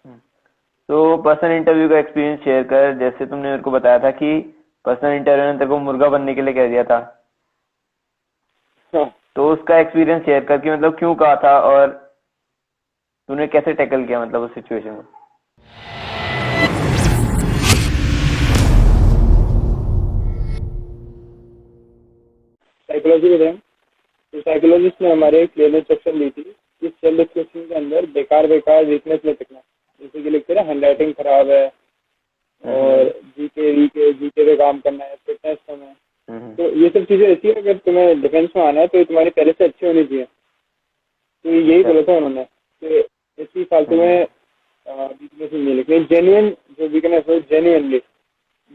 तो personal interview का experience share कर। जैसे तुमने मेरे को बताया था कि पर्सनल इंटरव्यू ने तेरे को मुर्गा बनने के लिए कह दिया था, हाँ। तो उसका एक्सपीरियंस शेयर कर कि मतलब क्यों कहा था और तूने कैसे टैकल किया मतलब उस सिचुएशन को। साइकोलॉजी में थे, तो साइकोलॉजिस्ट ने हमारे एक क्लियर इंस्ट्रक्शन दी थी कि सेल्फ डिस्क्रिप्शन के अंदर बेकार बेकार वीकनेस में लिखना। जैसे कि लिखते ना हैंड राइटिंग खराब है, और जीके पे काम करना है, फिटनेस कम है। तो ये सब चीजें ऐसी है, अगर तुम्हें डिफेंस में आना है तो तुम्हारी पहले से अच्छी होनी चाहिए। तो यही अच्छा। बोला था उन्होंने कि इसी फालतू में वीकनेस नहीं लिखनी, जेन्युइन जो वीकनेस हो जेन्युइनली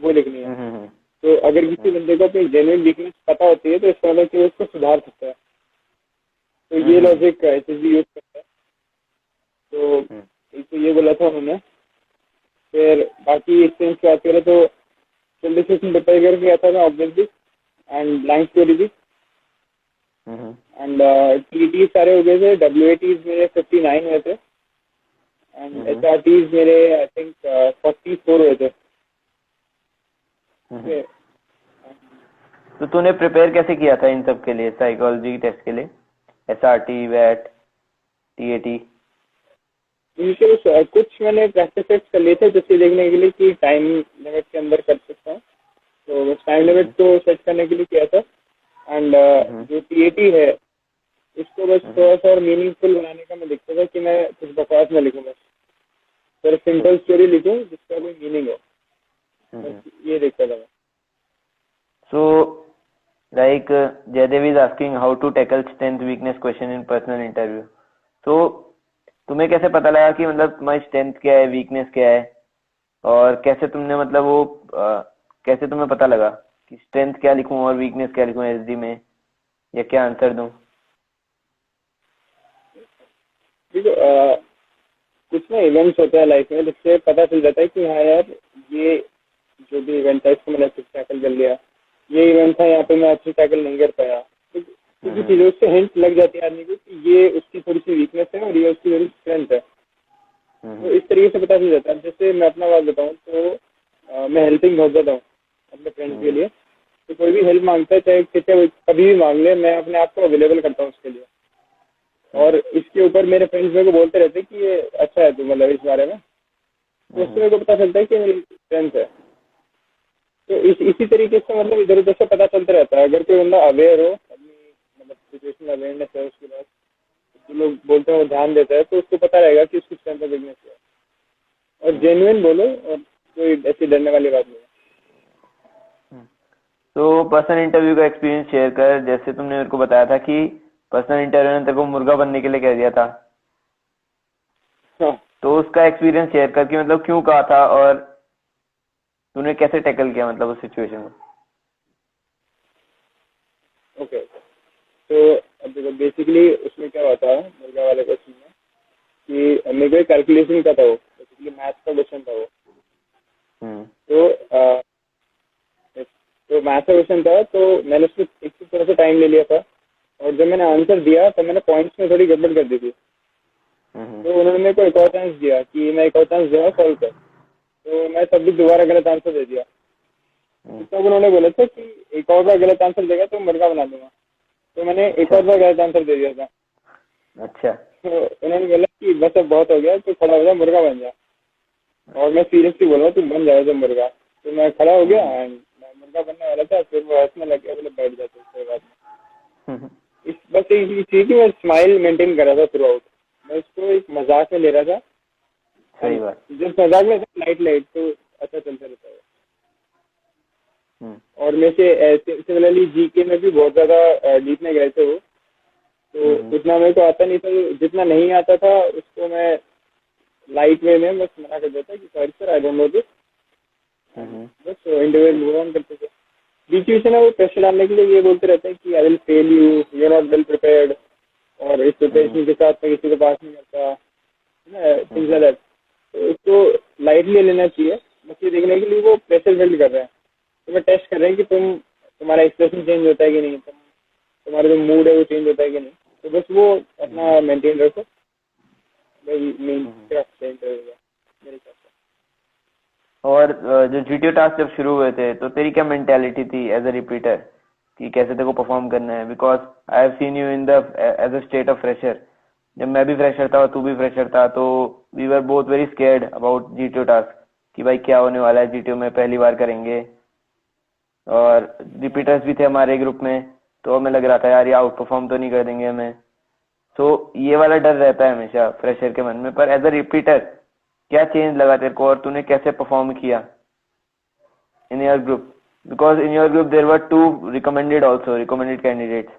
वो लिखनी है। तो अगर किसी बंदे को अपनी जेन्युइन वीकनेस पता होती है तो इसका मतलब कि वो उसको सुधार सकता है। तो ये लॉजिक एसएसबी यूज करता है। तो एक तो ये बोला था उन्होंने। फिर बाकी एक्सपीरियंस की बात करें तो सेल्फ डिस्क्रिप्शन प्रिपेयर करके गया था मैं ऑब्वियसली, एंड ब्लैंक स्टोरी भी। एंड टीटी सारे हो गए थे, डब्ल्यूएटीज मेरे 59 हुए थे, एंड एचआरटीज मेरे आई थिंक 44 हुए थे। तो तूने प्रिपेयर कैसे किया था इन सब के लिए, साइकोलॉजी टेस्ट के लिए, एसआरटी, वैट, टीएटी? इनके कुछ मैंने प्रैक्टिस टेस्ट कर लिए थे जैसे देखने के लिए कि टाइम लिमिट के अंदर कर सकता हूँ, तो बस टाइम लिमिट को सेट करने के लिए किया था। एंड जो टीएटी है इसको बस थोड़ा सा और मीनिंगफुल बनाने का मैं देखता था कि मैं कुछ बकवास में लिखूँ, बस फिर सिंपल स्टोरी लिखूँ जिसका कोई मीनिंग हो, बस ये देखता था मैं। So, like Jaydev is asking how to tackle strength weakness question in personal interview. So, तुम्हें कैसे पता लगा कि मतलब तुम्हारी स्ट्रेंथ क्या है, वीकनेस क्या है, और कैसे तुमने मतलब वो कैसे तुम्हें पता लगा कि स्ट्रेंथ क्या लिखूं और वीकनेस क्या लिखूं एसडी में, या क्या आंसर दूं? देखो कुछ ना इवेंट्स होते हैं लाइफ में जिससे पता चल जाता है कि हाँ यार ये जो भी इवेंट है इसको मैंने अच्छे से टैकल कर लिया, ये इवेंट था यहाँ पे मैं अच्छे टैकल नहीं कर पाया। तो किसी चीज़ों से हिंट लग जाती है आदमी को कि ये उसकी थोड़ी सी वीकनेस है और ये उसकी थोड़ी स्ट्रेंथ है। तो इस तरीके से पता चल जाता है। जैसे मैं अपना बात बताऊँ तो मैं हेल्पिंग बहुत ज़्यादा हूँ अपने फ्रेंड्स के लिए। तो कोई भी हेल्प मांगता है चाहे किसी कभी भी मांग ले, मैं अपने आप को अवेलेबल करता हूँ उसके लिए। और इसके ऊपर मेरे फ्रेंड्स मेरे को बोलते रहते हैं कि ये अच्छा है तू, मतलब इस बारे में, तो उससे मेरे को पता चलता है कि मेरी स्ट्रेंथ है। तो इसी तरीके से मतलब इधर उधर से पता चलता रहता है। अगर कोई बंदा अवेयर हो, अपनी मतलब सिचुएशन अवेयरनेस है उसके बाद, जो लोग बोलते हैं वो ध्यान देता है, तो उसको पता रहेगा कि उसकी स्ट्रेंथ और वीकनेस है। और जेन्युइन बोलो, और कोई ऐसी डरने वाली बात नहीं है। तो पर्सनल इंटरव्यू का एक्सपीरियंस शेयर कर। जैसे तुमने मेरे को बताया था कि पर्सनल इंटरव्यू ने तेरे को मुर्गा बनने के लिए कह दिया था, हाँ। तो उसका एक्सपीरियंस शेयर कर कि मतलब क्यों कहा था और तूने कैसे टैकल किया मतलब उस सिचुएशन को। ओके, तो अब देखो बेसिकली उसमें क्या होता है मुर्गा वाले क्वेश्चन में कि मेरे को कैलकुलेशन का था, वो बेसिकली मैथ्स का क्वेश्चन था वो। तो तो मैथ्स का क्वेश्चन था, तो मैंने उसको एक तरह से टाइम ले लिया था, और जब मैंने आंसर दिया तो मैंने पॉइंट्स में थोड़ी गड़बड़ कर दी थी। तो उन्होंने मेरे को एक और चांस दिया कि मैं एक और चांस दूंगा सॉल्व कर, तो मैं तब भी दोबारा गलत आंसर दे दिया। तो तब उन्होंने बोला था कि एक और बार गलत आंसर देगा तो मुर्गा बना दूंगा। तो मैंने एक और बार गलत आंसर दे दिया था। अच्छा। तो उन्होंने बोला कि बस अब बहुत हो गया, तो खड़ा हो जा, मुर्गा बन जा। और मैं सीरियसली बोल रहा हूँ, तू बन जाएगा जब मुर्गा। तो मैं खड़ा हो गया एंड मैं मुर्गा बनने वाला था। फिर वो हंसने लग गया, बोले बैठ जाते उसके बाद में। इस बस एक चीज की मैं स्माइल मेंटेन कर रहा था थ्रू आउट। मैं इसको एक मजाक में ले रहा था। सही बात। जब मजाक में लाइट लाइट तो अच्छा चलता रहता है। और में से सिमिलरली जीके में भी बहुत ज्यादा डीप में गए थे वो, तो उतना मेरे को आता नहीं था। जितना नहीं आता था उसको मैं लाइट वे में बस मना कर देता कि sorry sir I don't know this, बस इंटरव्यू मूव ऑन करते थे। बीच बीच में वो प्रेशर डालने के लिए ये बोलते रहते हैं कि I will fail you, you are not well prepared, और इस प्रिपरेशन के साथ मैं किसी को पास नहीं करता, थिंग्स लाइक दैट। तो इसको लाइटली लेना चाहिए। बस ये देखने के लिए वो प्रेशर बिल्ड कर रहे हैं, तुम्हें टेस्ट कर रहे हैं कि तुम्हारा एक्सप्रेशन चेंज होता है कि नहीं, तुम्हारा जो मूड है वो चेंज होता है कि नहीं। तो बस वो अपना मेंटेन रखो, मेन चेंज रहेगा। और जो जीटीओ टास्क जब शुरू हुए थे तो तेरी क्या मेंटेलिटी थी एज अ रिपीटर कि कैसे तेरे को परफॉर्म करना है? Because I have seen you in the as a state of fresher. जब मैं भी फ्रेशर था और तू भी फ्रेशर था तो we were both very scared about GTO task कि भाई क्या होने वाला है, जीटीओ में पहली बार करेंगे। और रिपीटर्स भी थे हमारे ग्रुप में, तो हमें लग रहा था यार ये आउट परफॉर्म तो नहीं कर देंगे हमें। तो ये वाला डर रहता है हमेशा फ्रेशर के मन में। पर एज अ रिपीटर क्या चेंज लगा तेरे को और तूने कैसे परफॉर्म किया in your group? Because in your group there were two recommended candidates.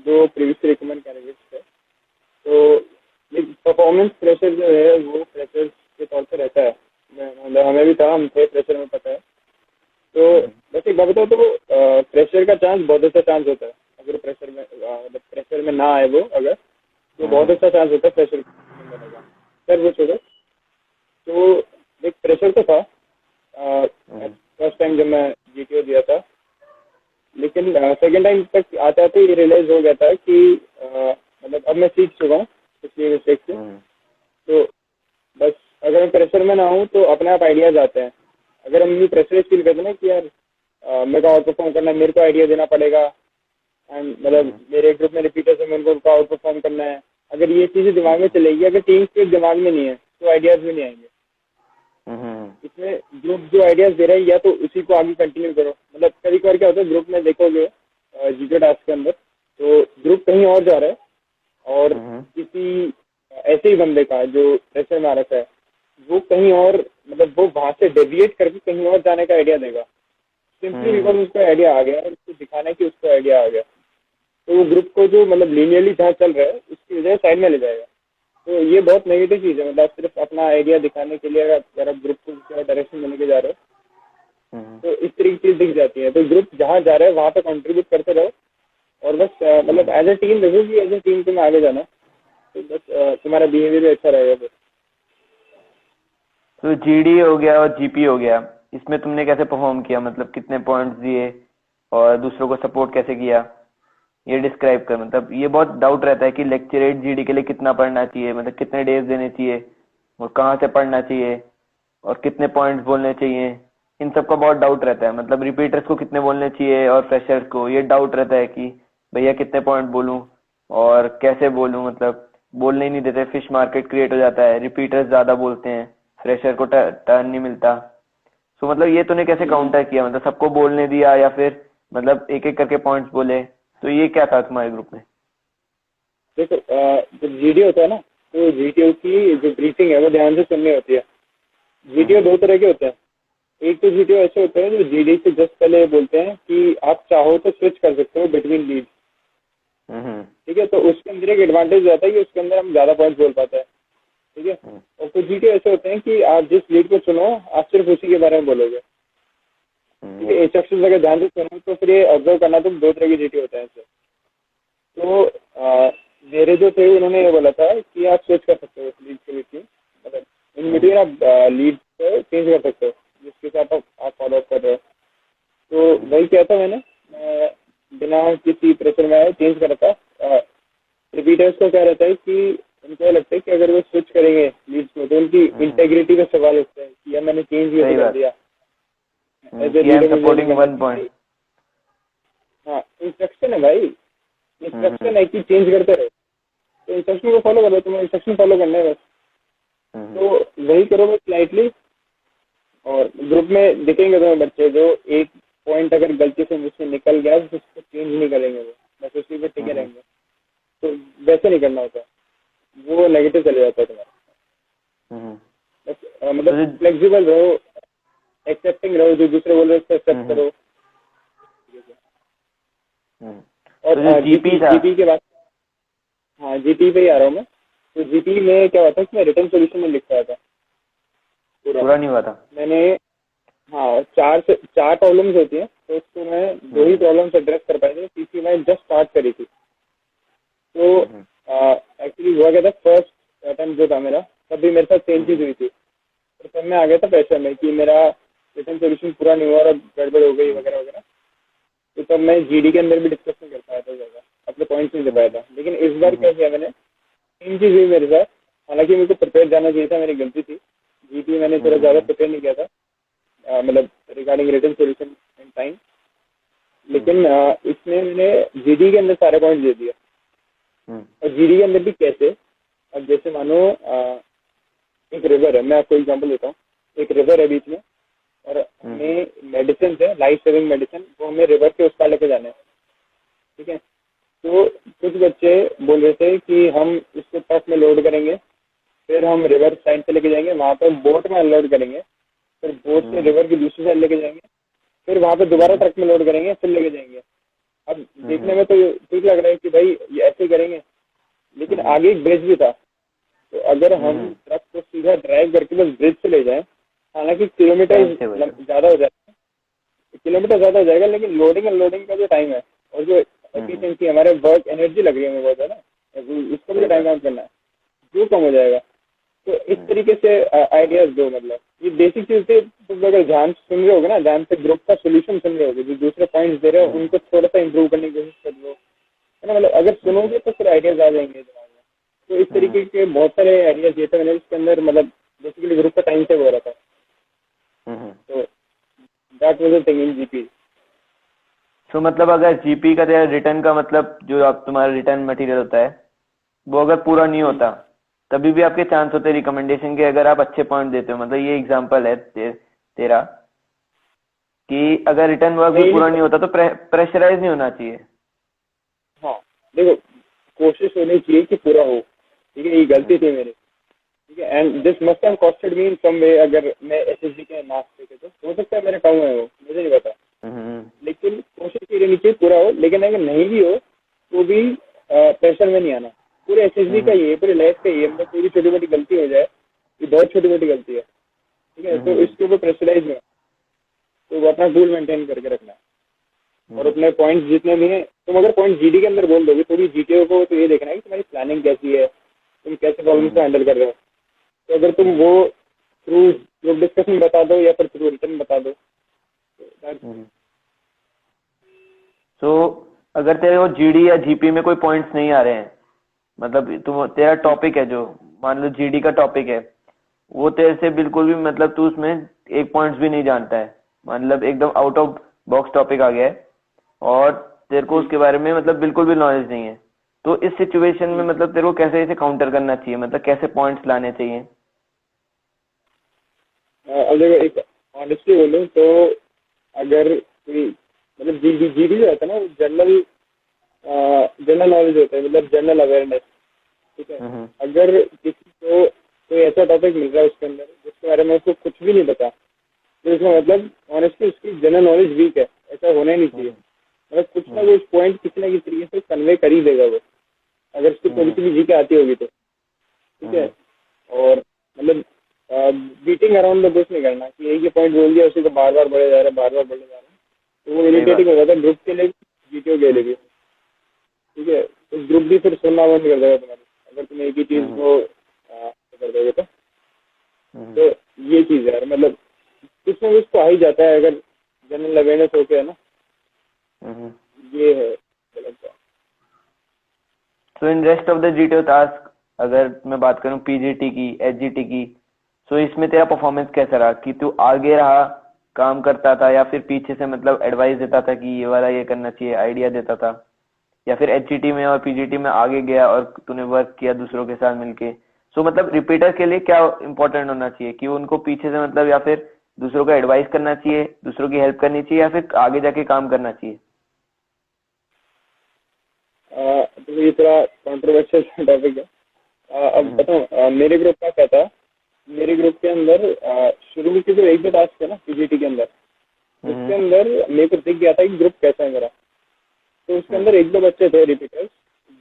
जो प्रीवियसली रिकमेंड कैंडिडेट्स थे, तो परफॉर्मेंस प्रेशर जो है वो प्रेशर के तौर पे रहता है। मतलब हमें भी था, हम थे प्रेशर में, पता है। तो बस एक बात बताओ, तो प्रेशर का चांस बहुत अच्छा चांस होता है। अगर प्रेशर में मतलब प्रेशर में ना आए वो, अगर तो बहुत अच्छा चांस होता है प्रेशर बनने का। सर वो छोड़ो, तो एक प्रेशर तो था फर्स्ट टाइम जब मैं जीटीओ दिया था, लेकिन सेकेंड टाइम तक आते आते ये रियलाइज हो गया था कि मतलब अब मैं सीख चुका हूँ पिछली मिस्टेक से। तो बस अगर मैं प्रेशर में ना हूँ तो अपने आप आइडियाज आते हैं। अगर हम ये प्रेशराइज फील करते हैं ना कि यार मेरे को आउट परफॉर्म करना है, मेरे को आइडिया देना पड़ेगा, एंड मतलब मेरे ग्रुप में रिपीटर्स है, मेरे को उनका आउट परफॉर्म करना है, अगर ये चीजें दिमाग में चलेगी, अगर टीम स्पिरिट दिमाग में नहीं है तो आइडियाज भी नहीं आएंगे। इसमें ग्रुप जो आइडियाज दे रहा है या तो उसी को आगे कंटिन्यू करो। मतलब कभी कभार क्या होता है ग्रुप में देखोगे जीके टास्क के अंदर, तो ग्रुप कहीं और जा रहा है और किसी ऐसे ही बंदे का जो प्रेशर में आ रखा है वो कहीं और, मतलब वो वहां से डेविएट करके कहीं और जाने का आइडिया देगा, सिंपली बिकॉज उसको आइडिया आ गया और उसको दिखाना है कि उसको आइडिया आ गया। तो वो ग्रुप को जो मतलब लीनियरली जहाँ चल रहा है उसकी वजह साइड में ले जाएगा। तो ये बहुत नेगेटिव चीज़ है। मतलब सिर्फ अपना आइडिया दिखाने के लिए अगर आप ग्रुप को डायरेक्शन देने के जा रहे हो तो इस तरीके की चीज दिख जाती है। तो ग्रुप जहाँ जा रहा है वहाँ पे कंट्रीब्यूट करते रहो और बस मतलब एज ए टीम देखो कि एज ए टीम तुम्हें आगे जाना, तो बस तुम्हारा बिहेवियर भी अच्छा रहेगा फिर। तो जीडी हो गया और जीपी हो गया, इसमें तुमने कैसे परफॉर्म किया? मतलब कितने पॉइंट्स दिए और दूसरों को सपोर्ट कैसे किया, ये डिस्क्राइब कर। मतलब ये बहुत डाउट रहता है कि लेक्चरेट जीडी के लिए कितना पढ़ना चाहिए, मतलब कितने डेज देने चाहिए और कहाँ से पढ़ना चाहिए और कितने पॉइंट्स बोलने चाहिए, इन सब का बहुत डाउट रहता है। मतलब रिपीटर्स को कितने बोलने चाहिए और फ्रेशर्स को ये डाउट रहता है कि भैया कितने पॉइंट बोलूं और कैसे बोलूं। मतलब बोलने ही नहीं देते, फिश मार्केट क्रिएट हो जाता है, रिपीटर्स ज्यादा बोलते हैं, फ्रेशर को टर्न नहीं मिलता। सो मतलब ये तूने कैसे काउंटर किया? मतलब सबको बोलने दिया या फिर मतलब एक एक करके पॉइंट्स बोले? तो ये क्या था तुम्हारे ग्रुप में? देखो जब जीडी होता है ना, तो जीटीओ की जो ब्रीफिंग है वो ध्यान से सुननी होती है। जीटीओ दो तरह के होते हैं। एक तो जीटीओ ऐसे होते हैं जो जीडी से जस्ट पहले बोलते हैं कि आप चाहो तो स्विच कर सकते हो बिटवीन लीड, ठीक है। तो उसके अंदर एक एडवांटेज रहता है कि उसके अंदर हम ज्यादा पॉइंट्स बोल पाते हैं, ठीक है। और कुछ जीटीओ ऐसे होते हैं कि आप जिस लीड को चुनो आप सिर्फ उसी के बारे में बोलोगे, ठीक है। इंस्ट्रक्शंस अगर ध्यान से सुनो तो फिर ये ऑब्जर्व करना, तो दो तरह के जीटीओ होते हैं ऐसे। तो मेरे जो थे उन्होंने ये बोला था कि आप स्विच कर सकते हो लीड के बीच में, मतलब इन बिटवीन आप लीड को चेंज कर सकते हो जिसके साथ आप फॉलो अप कर रहे हो। तो वही किया था मैंने, बिना किसी प्रेशर में चेंज करा था। रिपीटर्स को क्या रहता है कि उनको ये लगता है कि अगर वो स्विच करेंगे लीड्स को तो उनकी इंटेग्रिटी पे सवाल उठते हैं कि यार मैंने चेंज भी कर दिया एज ए लीडर। हाँ, इंस्ट्रक्शन है भाई, इंस्ट्रक्शन है कि चेंज करते रहो, तो इंस्ट्रक्शन को फॉलो करो, तुम्हें इंस्ट्रक्शन फॉलो करना है बस। तो वही करो बस स्लाइटली। और ग्रुप में दिखेंगे तुम्हें बच्चे जो एक पॉइंट अगर गलती से मुझसे निकल गया तो उसको चेंज नहीं करेंगे, वो बस उसी पे टिके रहेंगे। तो वैसे नहीं करना होता, वो नेगेटिव चले जाता है तुम्हारा। बस मतलब फ्लेक्सिबल रहो, एक्सेप्टिंग रहो, जो दूसरे बोल रहे हैं उसको एक्सेप्ट करो। और जीपी के बाद, हाँ जीपी पे ही आ रहा हूँ मैं। तो जीपी में क्या हुआ था कि मैं रिटर्न सोल्यूशन में लिख रहा था, पूरा नहीं हुआ था मैंने। हाँ, चार प्रॉब्लम्स होती हैं, तो उसको मैं दो ही प्रॉब्लम्स एड्रेस कर पाई थी, तीसरी मैं जस्ट स्टार्ट करी थी। तो एक्चुअली हुआ क्या था, फर्स्ट अटेम्प्ट जो था मेरा, तब भी मेरे साथ सेम चीज हुई थी। तो तब मैं आ गया था प्रेशर में कि मेरा रिटर्न सोल्यूशन पूरा नहीं हुआ और गड़बड़ हो गई वगैरह वगैरह। तो तब मैं जीडी के अंदर भी डिस्कस नहीं कर पाया था ज़्यादा, अपने पॉइंट्स नहीं दे पाया था। लेकिन इस बार क्या किया मैंने, सेम चीज हुई मेरे साथ। हालांकि मेरे को प्रिपेयर जाना चाहिए था, मेरी गलती थी। जीटी मैंने थोड़ा ज़्यादा प्रिपेयर नहीं किया था, मतलब regarding written solution in time, लेकिन इसमें मैंने जीडी के अंदर सारे पॉइंट दे दिया। और जीडी के अंदर भी कैसे, अब जैसे मानो एक रिवर है, मैं आपको एग्जांपल देता हूँ। एक रिवर है बीच में और हमें मेडिसिन है, लाइफ सेविंग मेडिसिन, वो हमें रिवर के उस पार लेके जाना है, ठीक है। तो कुछ बच्चे बोल रहे थे कि हम इसको ट्रक में लोड करेंगे, फिर हम रिवर साइड पे लेके जाएंगे, वहाँ पर बोट में अनलोड करेंगे, फिर बोट से रिवर की दूसरी साइड लेके जाएंगे, फिर वहाँ पे दोबारा ट्रक में लोड करेंगे, फिर लेके जाएंगे। अब देखने में तो ठीक लग रहा है कि भाई ये ऐसे ही करेंगे, लेकिन आगे एक ब्रिज भी था। तो अगर हम ट्रक को सीधा ड्राइव करके बस ब्रिज से ले जाएं, हालांकि किलोमीटर ज्यादा हो जाएगा, लेकिन लोडिंग अनलोडिंग का जो टाइम है और जो एफिशिएंसी हमारे वर्क एनर्जी लग रही है हमें बहुत ज़्यादा, उसको भी टाइम आउट करना है, जो कम हो जाएगा। तो इस तरीके से आइडियाज दो, मतलब ये बेसिक चीज से तुम अगर ध्यान से सुन रहे होगे ना, ध्यान से ग्रुप का सोल्यूशन सुन रहे होगे, जो दूसरे पॉइंट्स दे रहे हो उनको थोड़ा सा इंप्रूव करने की कोशिश कर लो, है ना। मतलब अगर सुनोगे तो फिर आइडियाज आ जाएंगे दिमाग में। तो इस तरीके के बहुत सारे आइडियाज दिए थे मैंने, इसके अंदर मतलब बेसिकली ग्रुप का टाइम सेव हो रहा था। तो that was the thing in GP. तो मतलब अगर जीपी का तेरा रिटर्न का मतलब जो आप तुम्हारा रिटर्न मटेरियल होता है वो अगर पूरा नहीं होता तभी भी आपके चांस होते हैं रिकमेंडेशन के, अगर आप अच्छे पॉइंट देते हो। मतलब ये एग्जांपल है तेरा कि अगर रिटर्न वर्क भी पूरा नहीं होता तो प्रेशराइज नहीं होना चाहिए। हाँ देखो, कोशिश होनी चाहिए कि पूरा हो, ठीक है। ये गलती थी मेरी, ठीक है, and this must have costed me in some way. अगर मैं एसएसजी के मार्क्स देखे तो हो सकता है मेरे कम हुए हो, मुझे नहीं पता, लेकिन कोशिश की रहनी चाहिए पूरा हो। लेकिन अगर नहीं भी हो तो भी प्रेशर में नहीं आना। पूरे एसएसजी का ये, पूरे लाइफ का ये, मतलब पूरी छोटी मोटी गलती हो जाए, ये बहुत छोटी मोटी गलती है, ठीक है, तो इसके ऊपर प्रेशराइज में तो वो अपना गोल मेंटेन करके रखना है। और अपने पॉइंट्स जितने भी हैं, तुम अगर पॉइंट जीडी के अंदर बोल दोगे तो भी जीटीओ को तो ये देखना है कि तुम्हारी प्लानिंग कैसी है, तुम कैसे प्रॉब्लम्स को हैंडल कर रहे हो। तो अगर तुम वो थ्रू ग्रुप डिस्कशन बता दो या फिर थ्रू रिटर्न बता दो। तो अगर तेरे वो जीडी या जीपी में कोई पॉइंट्स नहीं आ रहे हैं, मतलब तुम तेरा टॉपिक है जो मान लो जीडी का टॉपिक है, वो तेरे से बिल्कुल भी मतलब तू उसमें एक पॉइंट्स भी नहीं जानता है, मतलब एकदम आउट ऑफ बॉक्स टॉपिक आ गया है और तेरे को उसके बारे में मतलब बिल्कुल भी नॉलेज नहीं है, तो इस सिचुएशन में मतलब तेरे को कैसे इसे काउंटर करना चाहिए, मतलब कैसे पॉइंट्स लाने चाहिए? अब देखो, एक ऑनेस्टली बोलूं तो अगर कोई मतलब जीडी जो होता है ना, वो जनरल नॉलेज होता है, मतलब जनरल अवेयरनेस, ठीक है। अगर किसी को कोई ऐसा टॉपिक मिल रहा है उसके अंदर जिसके बारे में उसको कुछ भी नहीं पता, तो इसका मतलब ऑनेस्टली उसकी जनरल नॉलेज वीक है, ऐसा होना ही नहीं चाहिए। मतलब कुछ ना कुछ पॉइंट किसी ना किसी तरीके से कन्वे कर ही देगा वो, अगर उसको थोड़ी सी भी जीके आती होगी तो, ठीक है। और मतलब बीटिंग अराउंड द बुश नहीं करना कि एक ही पॉइंट बोल दिया उसी को बार बार बढ़े जा रहा है, तो वो इरिटेटिंग हो जाता है ग्रुप के लिए, जीटीओ के लिए भी, ठीक है। तो ग्रुप भी फिर सुनना बंद कर देगा तुम्हारी, अगर तुम एक ही चीज को कर दोगे तो ये चीज है, मतलब कुछ ना कुछ तो आ ही जाता है अगर जनरल अवेयरनेस होके, है ना। ये है so in rest of the GTO task अगर मैं बात करूं पीजीटी की, एचजीटी की, सो इसमें तेरा परफॉर्मेंस कैसा रहा कि तू आगे रहा, काम करता था, या फिर पीछे से मतलब एडवाइस देता था कि ये वाला ये करना चाहिए, आइडिया देता था, या फिर एचजीटी में और पीजीटी में आगे गया और तूने वर्क किया दूसरों के साथ मिलके? सो मतलब रिपीटर के लिए क्या इंपॉर्टेंट होना चाहिए कि उनको पीछे से मतलब या फिर दूसरों का एडवाइस करना चाहिए, दूसरों की हेल्प करनी चाहिए, या फिर आगे जाके काम करना चाहिए? तो ये थोड़ा कॉन्ट्रोवर्शियल टॉपिक है। अब बताऊँ मेरे ग्रुप का क्या था। मेरे ग्रुप के अंदर शुरू में जो एक दो टास्क है ना पीजीटी के अंदर, उसके अंदर मेरे को दिख गया था कि ग्रुप कैसा है मेरा। तो उसके अंदर एक दो बच्चे थे रिपीटर्स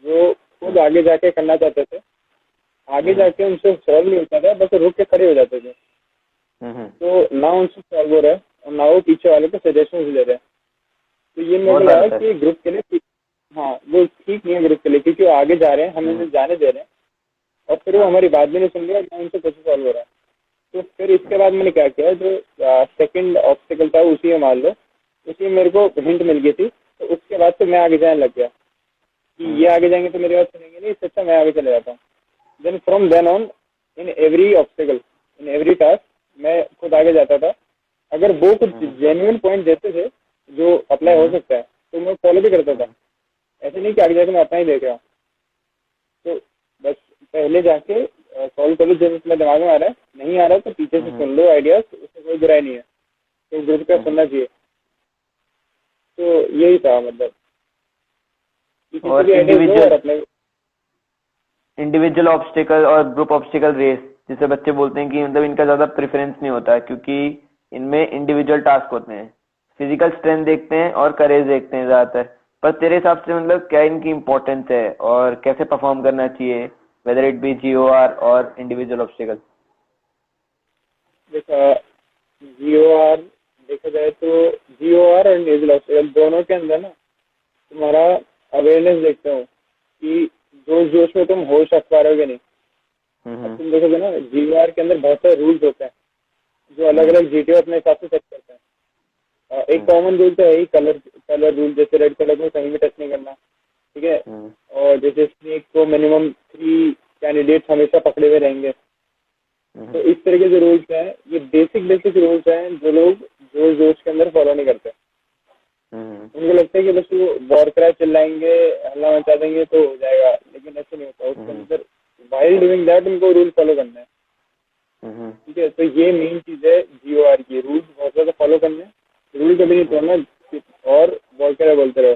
जो खुद आगे जाके करना चाहते थे, आगे जाके उनसे सॉल्व नहीं होता था, बस रुक के खड़े हो जाते थे। तो ना उनसे सॉल्व हो रहा है और ना वो पीछे वाले को सजेशन ले रहे हैं। तो ये मेरे को लगा कि ग्रुप के लिए, हाँ वो ठीक नहीं है ग्रुप के लिए, क्योंकि वो आगे जा रहे हैं, हमें उन्हें जाने दे रहे हैं और फिर वो हमारी बात भी नहीं सुन रहे हैं, ना उनसे कुछ सॉल्व हो रहा है। तो फिर इसके बाद मैंने क्या किया, जो सेकंड ऑब्स्टिकल था उसी में मान लो, उसी में मेरे को हिंट मिल गई थी। तो उसके बाद से मैं आगे जाने लग गया कि ये आगे जाएंगे तो मेरी बात सुनेंगे नहीं, इससे अच्छा मैं आगे चले जाता हूँ। Then from then on in every obstacle, in every task मैं खुद आगे जाता था। अगर वो कुछ जेन्युइन पॉइंट देते थे जो अप्लाई हो सकता है तो मैं फॉलो भी करता था। ऐसे नहीं कि आगे जाके मैं अपना ही देख रहा हूँ। तो बस पहले जाके सॉल्व कर लो, जब तुम्हें दिमाग में आ रहा है, नहीं आ रहा तो पीछे से सुन लो आइडियाज, उसमें कोई बुराई नहीं है, तो ग्रुप का सुनना चाहिए। तो यही था मतलब पीछे से भी आइडियाज लो और अपने इंडिविजुअल ऑब्स्टिकल और ग्रुप ऑब्स्टिकल रेस, जिसे बच्चे बोलते हैं कि मतलब इनका ज्यादा प्रेफरेंस नहीं होता है क्योंकि इनमें इंडिविजुअल टास्क होते हैं, फिजिकल स्ट्रेंथ देखते हैं और करेज देखते हैं ज्यादातर। पर तेरे हिसाब से मतलब क्या इनकी इम्पोर्टेंस है और कैसे परफॉर्म करना चाहिए, वेदर इट बी GOR और इंडिविजुअल ऑब्स्टिकल? देखा GOR देखा जाए तो GOR और इंडिविजुअल ऑब्स्टिकल दोनों के अंदर ना तुम्हारा अवेयरनेस देखता हूँ कि जोश जोश में तुम होश रख पा रहे हो कि नहीं। अब तुम देखोगे ना GOR के अंदर बहुत सारे रूल्स होते हैं जो अलग अलग GTO अपने हिसाब से सेट करते हैं। एक कॉमन रूल तो है ही कलर रूल, जैसे रेड कलर में कहीं भी टच नहीं करना, ठीक है। और जैसे स्नेक को मिनिमम 3 कैंडिडेट्स हमेशा पकड़े हुए रहेंगे। तो इस तरह के जो रूल्स हैं ये बेसिक रूल्स हैं जो लोग जोश जोश के अंदर फॉलो नहीं करते। उनको लगता है कि बस वो वॉर क्राई चिल्लाएंगे, हल्ला मचा देंगे तो हो जाएगा, लेकिन ऐसे नहीं होता। उसके अंदर वाइल डूइंग दैट उनको रूल फॉलो करना है, ठीक है। तो ये मेन चीज है GOR की, रूल्स बहुत ज्यादा फॉलो करने, रूल कभी नहीं तोड़ना और वॉर क्राई बोलते रहो।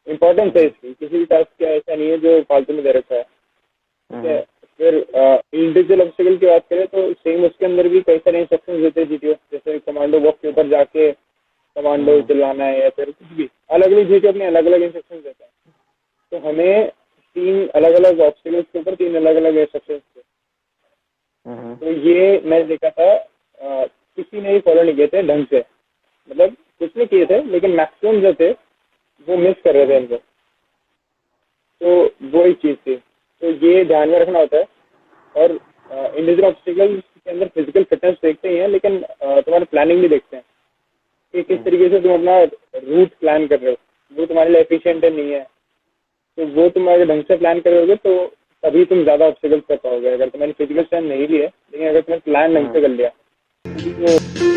इम्पोर्टेंस है इसकी, किसी भी टास्क का ऐसा नहीं है जो फालतू में दे रखा है, ठीक है। फिर इंडिविजुअल ऑब्स्टिकल की बात करें तो सेम उसके अंदर भी कई सारे इंस्ट्रक्शंस देते हैं GTO, जैसे कमांडो बॉक्स के ऊपर जाके कमांडो चिल्लाना है या फिर कुछ भी, अलग अलग GTO अपने अलग अलग इंस्ट्रक्शन देते हैं। तो हमें 3 अलग अलग ऑब्स्टिकल्स के ऊपर 3 अलग अलग इंस्ट्रक्शन थे। तो ये मैं देखा था किसी ने भी फॉलो नहीं किए थे ढंग से, मतलब कुछ नहीं किए थे लेकिन मैक्सिमम जो थे वो मिस कर रहे थे इनको। तो वो एक चीज थी, तो ये ध्यान में रखना होता है। और इंडिविजुअल ऑब्स्टिकल के अंदर फिजिकल फिटनेस देखते ही हैं, लेकिन तुम्हारी प्लानिंग भी देखते हैं कि किस तरीके से तुम अपना रूट प्लान कर रहे हो, वो तुम्हारे लिए एफिशिएंट है नहीं है। तो वो तुम अगर ढंग से प्लान करोगे तो तभी तुम ज्यादा ऑब्स्टिकल्स कर पाओगे। अगर तुम्हारी फिजिकल स्ट्रेंथ नहीं भी है लेकिन अगर तुमने प्लान ढंग से कर लिया तो